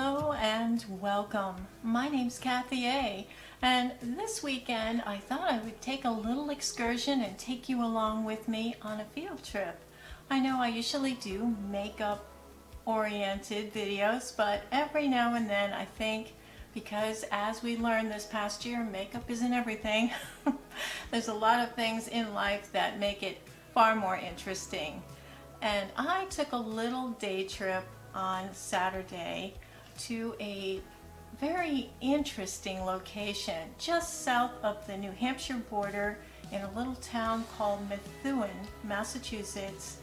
Hello and welcome. My name's Kathy A. And this weekend I thought I would take a little excursion and take you along with me on a field trip. I know I usually do makeup oriented videos, but every now and then I think because as we learned this past year, makeup isn't everything. There's a lot of things in life that make it far more interesting. And I took a little day trip on Saturday to a very interesting location just south of the New Hampshire border in a little town called Methuen, Massachusetts,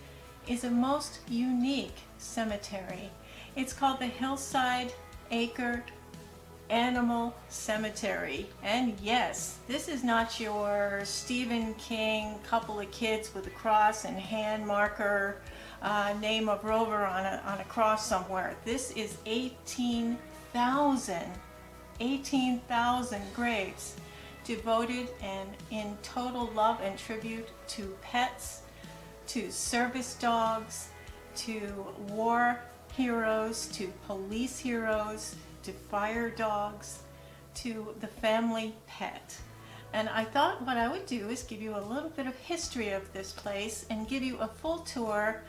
is a most unique cemetery. It's called the Hillside Acre Animal Cemetery. And yes, this is not your Stephen King couple of kids with a cross and hand marker name of Rover on a cross somewhere. This is 18,000 graves devoted and in total love and tribute to pets, to service dogs, to war heroes, to police heroes, to fire dogs, to the family pet. And I thought what I would do is give you a little bit of history of this place and give you a full tour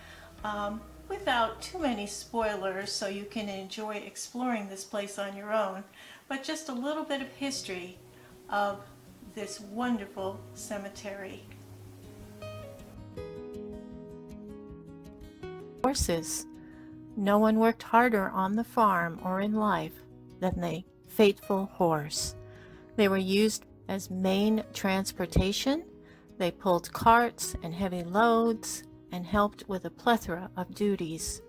without too many spoilers so you can enjoy exploring this place on your own, but just a little bit of history of this wonderful cemetery. Horses. No one worked harder on the farm or in life than the faithful horse. They were used as main transportation. They pulled carts and heavy loads and helped with a plethora of duties.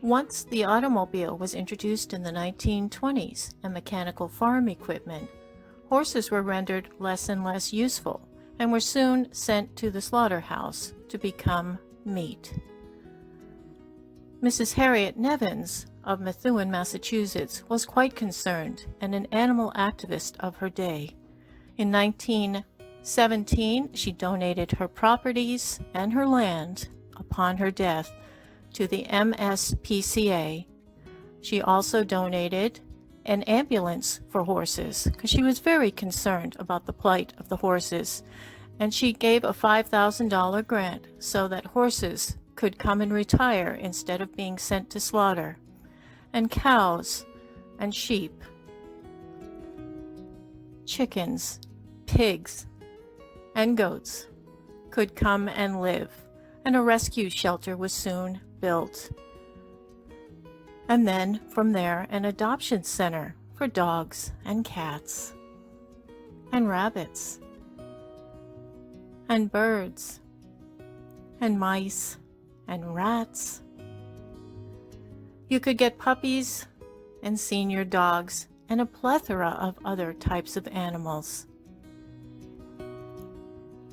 Once the automobile was introduced in the 1920s and mechanical farm equipment, horses were rendered less and less useful and were soon sent to the slaughterhouse to become meat. Mrs. Harriet Nevins of Methuen, Massachusetts, was quite concerned and an animal activist of her day. In 1917, she donated her properties and her land upon her death to the MSPCA. She also donated an ambulance for horses because she was very concerned about the plight of the horses, and she gave a $5,000 grant so that horses could come and retire instead of being sent to slaughter, and cows and sheep, chickens, pigs, and goats could come and live, and a rescue shelter was soon built. And then from there, an adoption center for dogs and cats and rabbits and birds and mice and rats. You could get puppies and senior dogs and a plethora of other types of animals.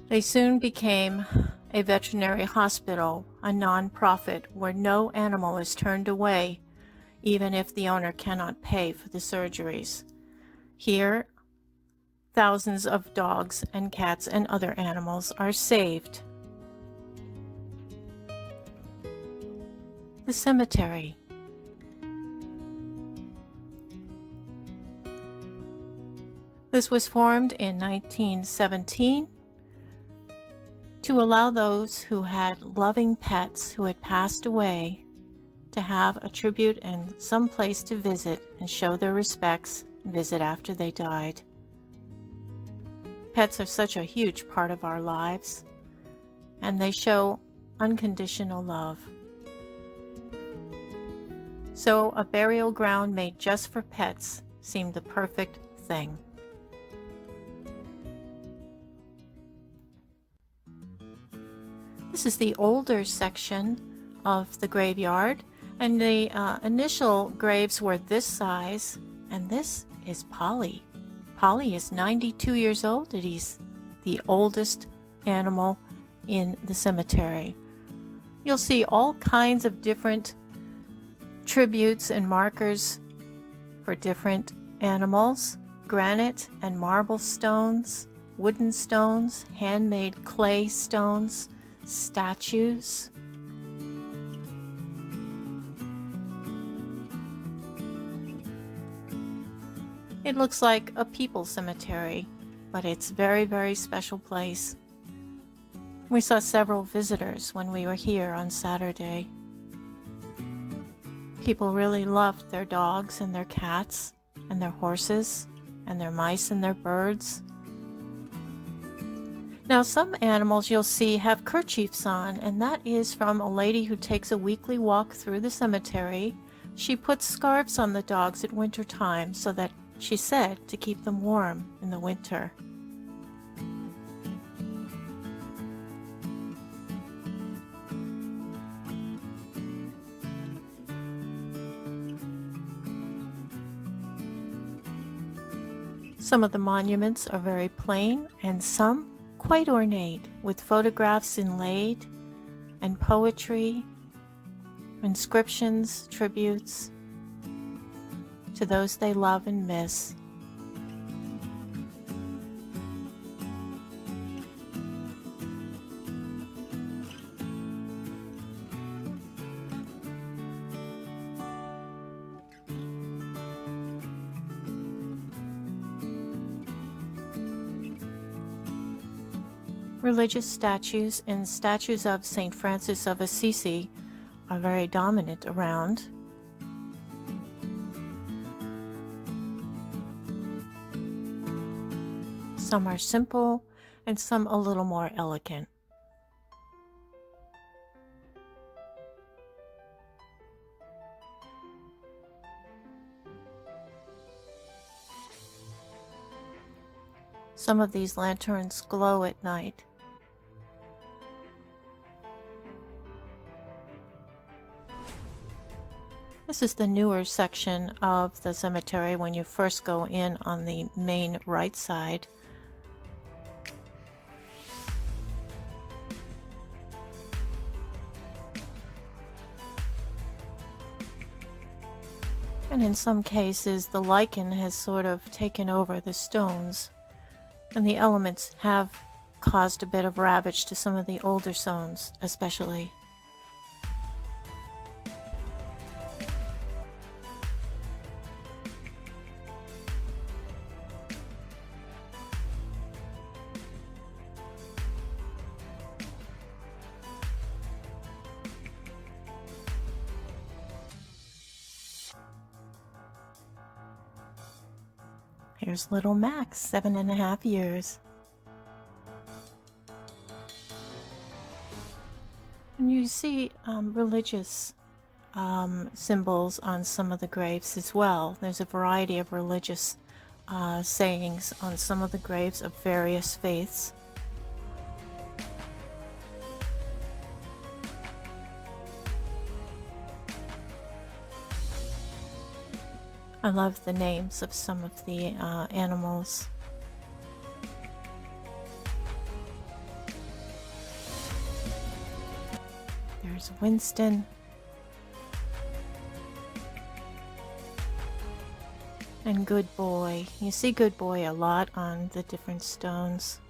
They soon became a veterinary hospital, a non-profit where no animal is turned away, even if the owner cannot pay for the surgeries. Here, thousands of dogs and cats and other animals are saved. The cemetery. This was formed in 1917 to allow those who had loving pets who had passed away to have a tribute and some place to visit and show their respects and visit after they died. Pets are such a huge part of our lives, and they show unconditional love. So a burial ground made just for pets seemed the perfect thing. This is the older section of the graveyard, and the initial graves were this size, and this is Polly. Polly is 92 years old, and he's the oldest animal in the cemetery. You'll see all kinds of different tributes and markers for different animals: granite and marble stones, wooden stones, handmade clay stones, statues. It looks like a people cemetery, but it's a very, very special place. We saw several visitors when we were here on Saturday. People really loved their dogs and their cats and their horses and their mice and their birds. Now, some animals you'll see have kerchiefs on, and that is from a lady who takes a weekly walk through the cemetery. She puts scarves on the dogs at winter time so that, she said, to keep them warm in the winter. Some of the monuments are very plain and some quite ornate, with photographs inlaid and poetry, inscriptions, tributes to those they love and miss. Religious statues and statues of St. Francis of Assisi are very dominant around. Some are simple and some a little more elegant. Some of these lanterns glow at night. This is the newer section of the cemetery when you first go in on the main right side. And in some cases, the lichen has sort of taken over the stones, and the elements have caused a bit of ravage to some of the older stones, especially. Here's little Max, 7.5 years. And you see religious symbols on some of the graves as well. There's a variety of religious sayings on some of the graves of various faiths. I love the names of some of the animals. There's Winston. And Good Boy. You see Good Boy a lot on the different stones.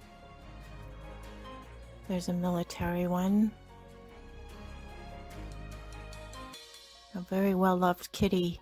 There's a military one. A very well-loved kitty.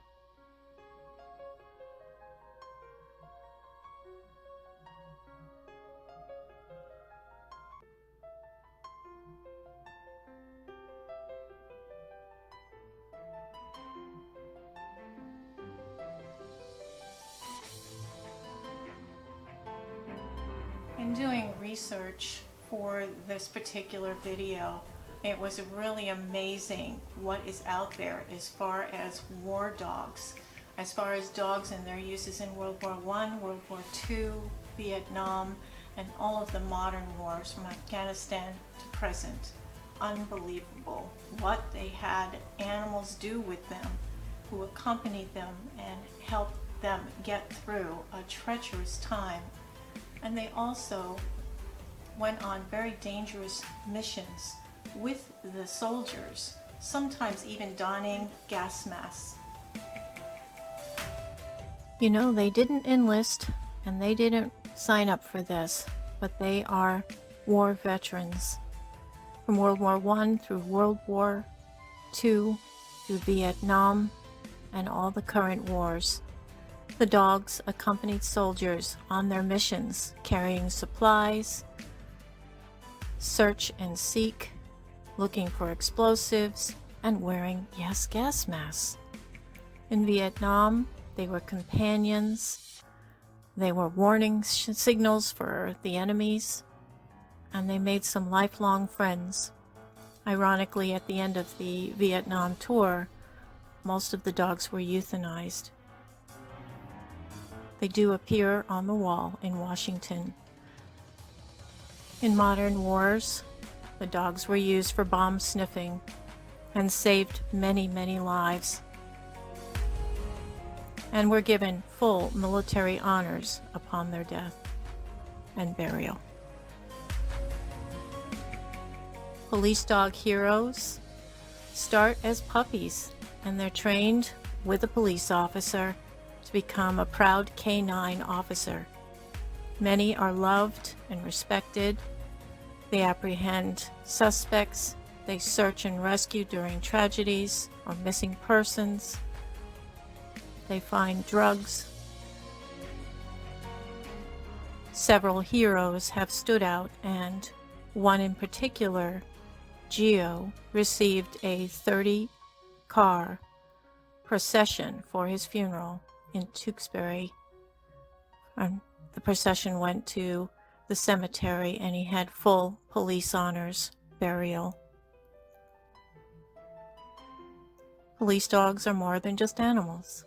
In doing research for this particular video, it was really amazing what is out there as far as war dogs, as far as dogs and their uses in World War I, World War II, Vietnam, and all of the modern wars from Afghanistan to present. Unbelievable what they had animals do with them, who accompanied them and helped them get through a treacherous time. And they also went on very dangerous missions with the soldiers, sometimes even donning gas masks. You know, they didn't enlist and they didn't sign up for this, but they are war veterans from World War I through World War II, through Vietnam, and all the current wars. The dogs accompanied soldiers on their missions, carrying supplies, search and seek, looking for explosives, and wearing, yes, gas masks. In Vietnam, they were companions, they were warning signals for the enemies, and they made some lifelong friends. Ironically, at the end of the Vietnam tour, most of the dogs were euthanized. They do appear on the wall in Washington. In modern wars, the dogs were used for bomb sniffing and saved many, many lives, and were given full military honors upon their death and burial. Police dog heroes start as puppies, and they're trained with a police officer to become a proud canine officer. Many are loved and respected. They apprehend suspects. They search and rescue during tragedies or missing persons. They find drugs. Several heroes have stood out, and one in particular, Geo, received a 30-car procession for his funeral in Tewksbury. The procession went to the cemetery, and he had full police honors burial. Police dogs are more than just animals.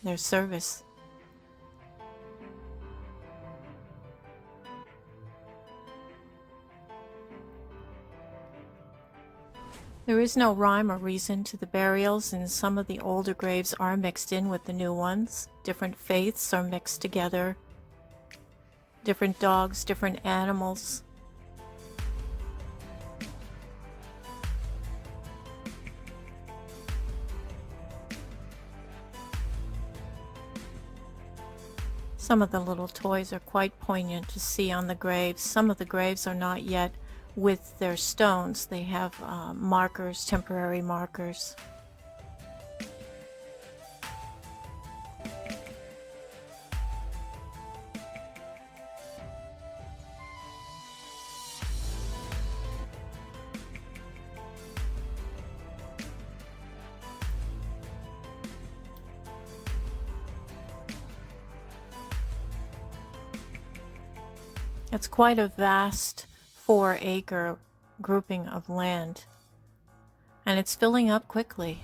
They're service. There is no rhyme or reason to the burials, and some of the older graves are mixed in with the new ones. Different faiths are mixed together. Different dogs, different animals. Some of the little toys are quite poignant to see on the graves. Some of the graves are not yet with their stones. They have markers, temporary markers. It's quite a vast 4-acre grouping of land, and it's filling up quickly.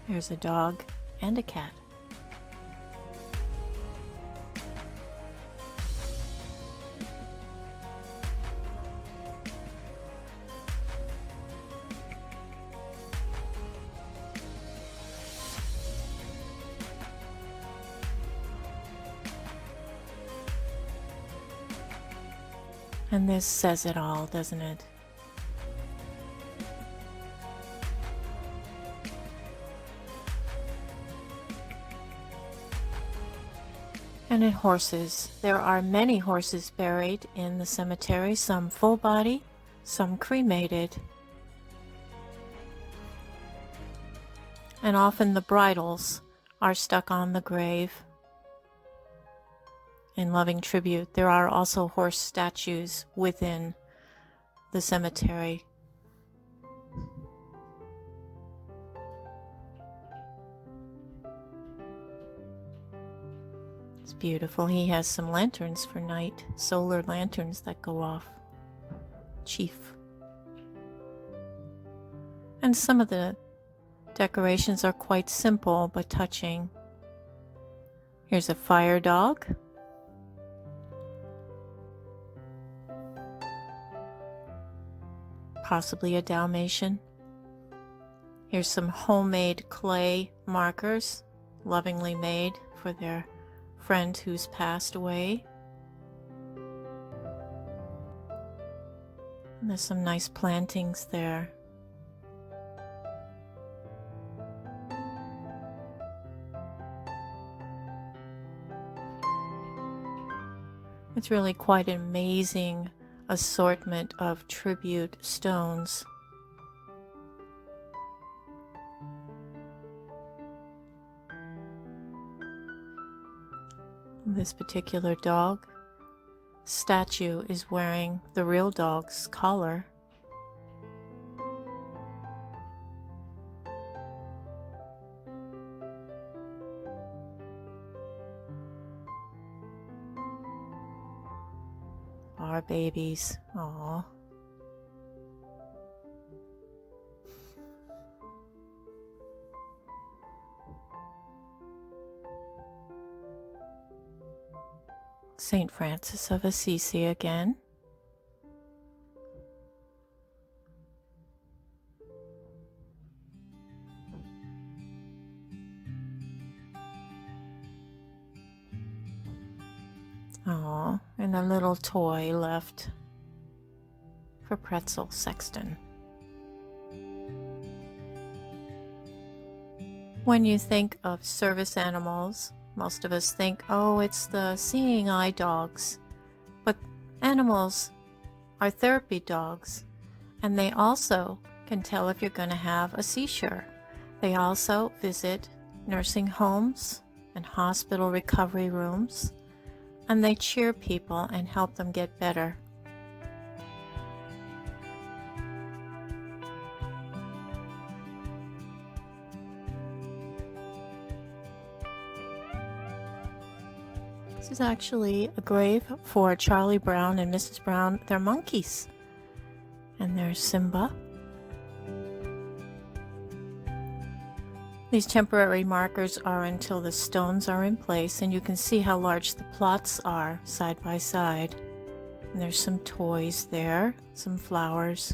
There's a dog and a cat. And this says it all, doesn't it? And in horses, there are many horses buried in the cemetery, some full body, some cremated. And often the bridles are stuck on the grave. In loving tribute, there are also horse statues within the cemetery. It's beautiful. He has some lanterns for night, solar lanterns that go off. Chief. And some of the decorations are quite simple but touching. Here's a fire dog. Possibly a Dalmatian. Here's some homemade clay markers, lovingly made for their friend who's passed away. And there's some nice plantings there. It's really quite an amazing assortment of tribute stones. This particular dog statue is wearing the real dog's collar. Our babies. Aww. St. Francis of Assisi again. Oh, and a little toy left for Pretzel Sexton. When you think of service animals, most of us think, oh, it's the seeing eye dogs. But animals are therapy dogs, and they also can tell if you're going to have a seizure. They also visit nursing homes and hospital recovery rooms, and they cheer people and help them get better. This is actually a grave for Charlie Brown and Mrs. Brown. They're monkeys. And there's Simba. These temporary markers are until the stones are in place, and you can see how large the plots are side by side. And there's some toys there, some flowers.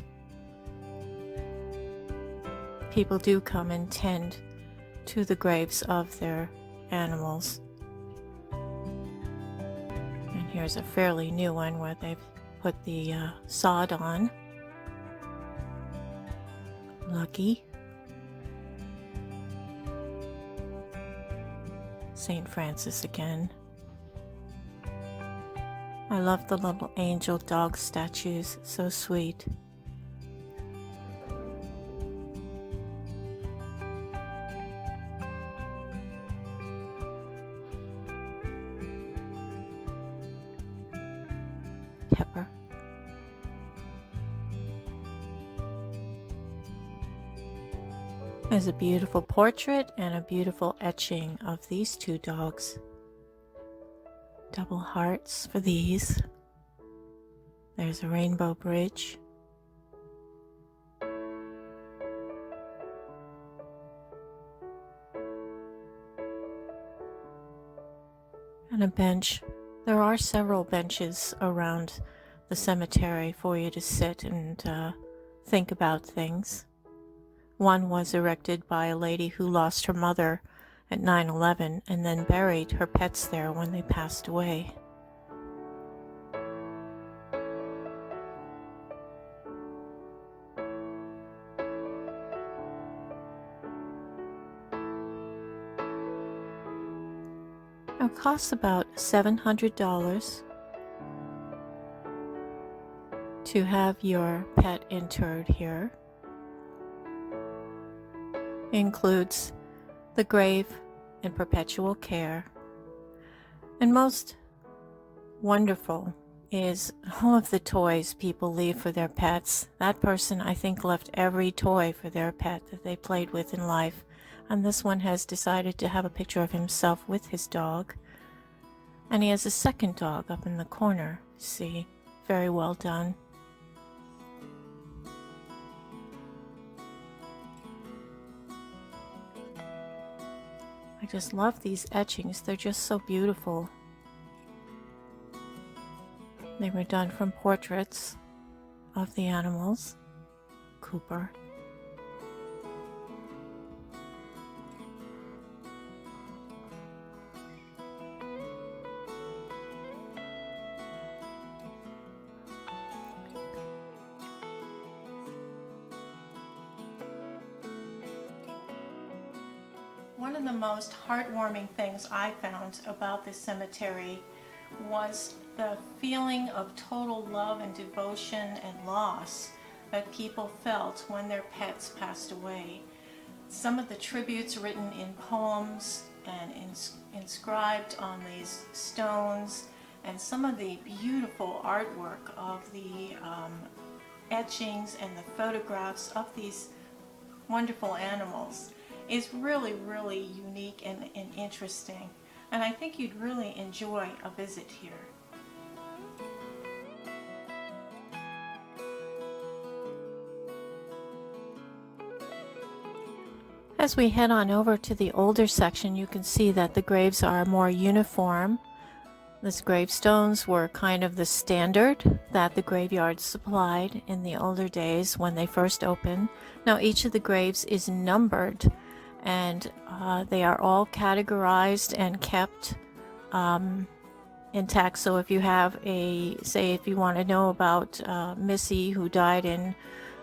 People do come and tend to the graves of their animals. And here's a fairly new one where they've put the sod on. Lucky. St. Francis again. I love the little angel dog statues, so sweet. Pepper. There's a beautiful portrait and a beautiful etching of these two dogs. Double hearts for these. There's a rainbow bridge. And a bench. There are several benches around the cemetery for you to sit and think about things. One was erected by a lady who lost her mother at 9/11 and then buried her pets there when they passed away. It costs about $700 to have your pet interred here. It includes the grave and perpetual care. And most wonderful is all of the toys people leave for their pets. That person, I think, left every toy for their pet that they played with in life. And this one has decided to have a picture of himself with his dog. And he has a second dog up in the corner. See, very well done. I just love these etchings. They're just so beautiful. They were done from portraits of the animals. Cooper. One of the most heartwarming things I found about this cemetery was the feeling of total love and devotion and loss that people felt when their pets passed away. Some of the tributes written in poems and inscribed on these stones, and some of the beautiful artwork of the etchings and the photographs of these wonderful animals is really, really unique and interesting. And I think you'd really enjoy a visit here. As we head on over to the older section, you can see that the graves are more uniform. These gravestones were kind of the standard that the graveyards supplied in the older days when they first opened. Now each of the graves is numbered, and they are all categorized and kept intact. So if you have if you want to know about Missy, who died in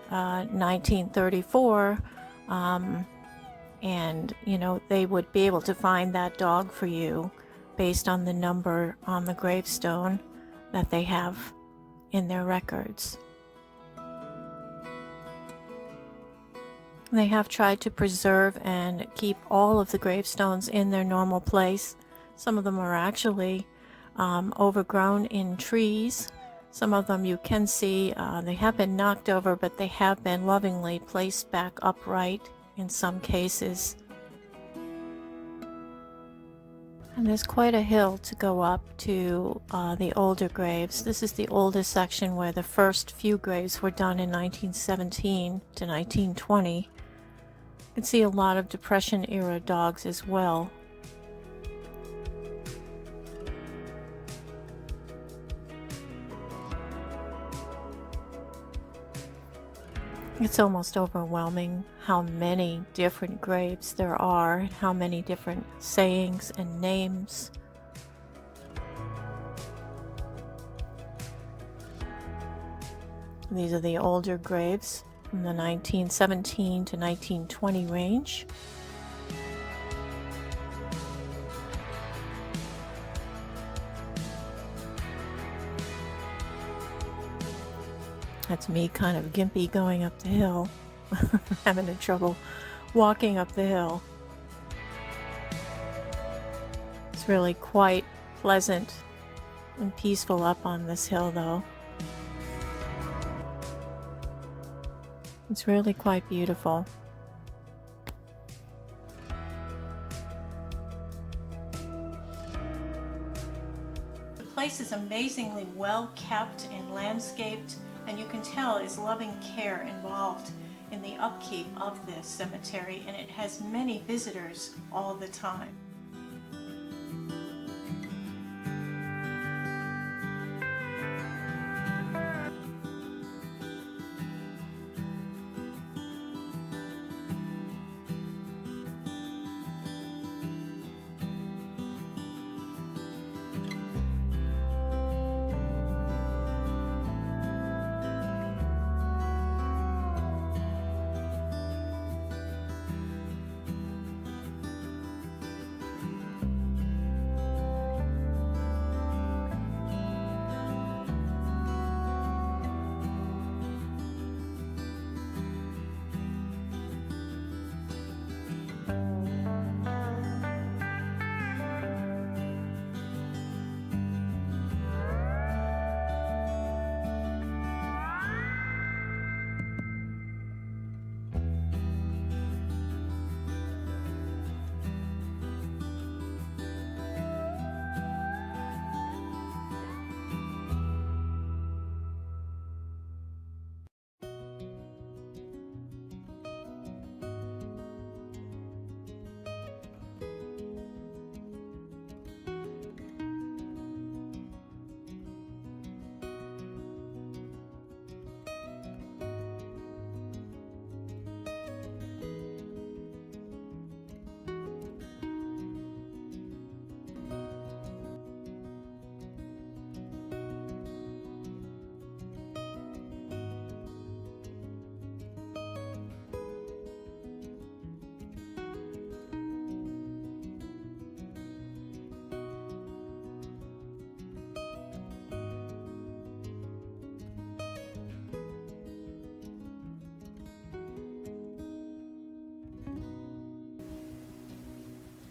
1934, and they would be able to find that dog for you based on the number on the gravestone that they have in their records. They have tried to preserve and keep all of the gravestones in their normal place. Some of them are actually overgrown in trees. Some of them you can see they have been knocked over, but they have been lovingly placed back upright in some cases. And there's quite a hill to go up to the older graves. This is the oldest section where the first few graves were done in 1917 to 1920. You can see a lot of Depression era dogs as well. It's almost overwhelming how many different graves there are, how many different sayings and names. These are the older graves from the 1917 to 1920 range. That's me kind of gimpy going up the hill. Having trouble walking up the hill. It's really quite pleasant and peaceful up on this hill though. It's really quite beautiful. The place is amazingly well kept and landscaped, and you can tell is loving care involved in the upkeep of this cemetery, and it has many visitors all the time.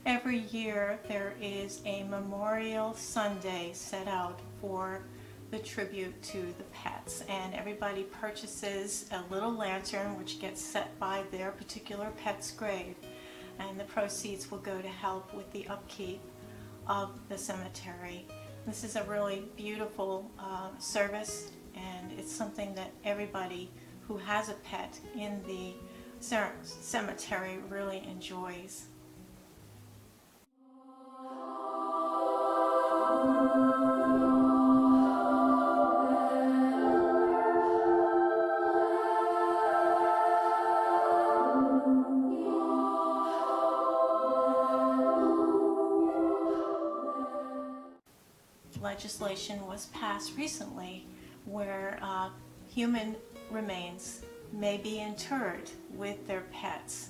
Every year there is a Memorial Sunday set out for the tribute to the pets, and everybody purchases a little lantern which gets set by their particular pet's grave, and the proceeds will go to help with the upkeep of the cemetery. This is a really beautiful service, and it's something that everybody who has a pet in the cemetery really enjoys. Legislation was passed recently where human remains may be interred with their pets,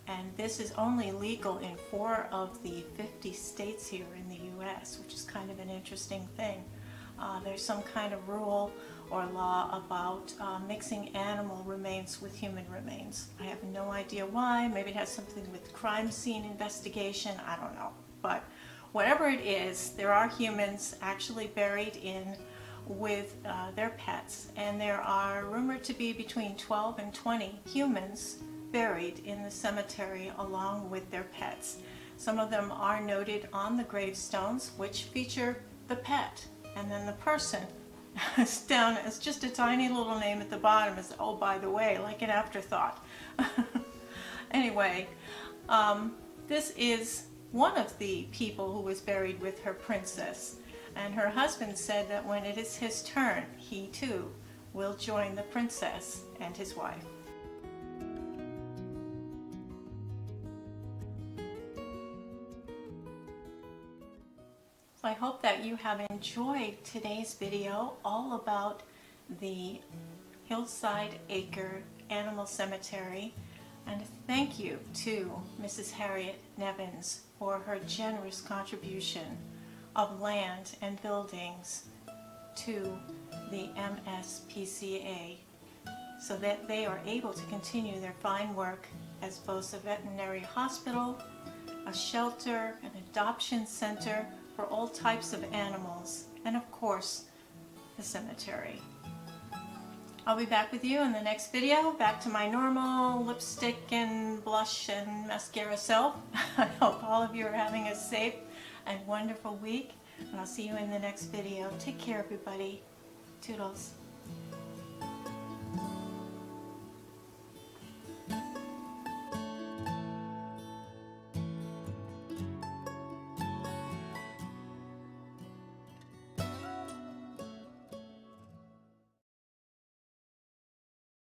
and this is only legal in 4 of the 50 states here in the US, which is kind of an interesting thing. There's some kind of rule or law about mixing animal remains with human remains. I have no idea why. Maybe it has something with crime scene investigation, I don't know. But whatever it is, there are humans actually buried in with their pets, and there are rumored to be between 12 and 20 humans buried in the cemetery along with their pets. Some of them are noted on the gravestones, which feature the pet, and then the person is down as just a tiny little name at the bottom as, oh, by the way, like an afterthought. Anyway, this is one of the people who was buried with her princess, and her husband said that when it is his turn, he too will join the princess and his wife. So I hope that you have enjoyed today's video all about the Hillside Acre Animal Cemetery, and thank you to Mrs. Harriet Nevins for her generous contribution of land and buildings to the MSPCA so that they are able to continue their fine work as both a veterinary hospital, a shelter, an adoption center for all types of animals, and of course, the cemetery. I'll be back with you in the next video, back to my normal lipstick and blush and mascara self. I hope all of you are having a safe and wonderful week, and I'll see you in the next video. Take care, everybody. Toodles.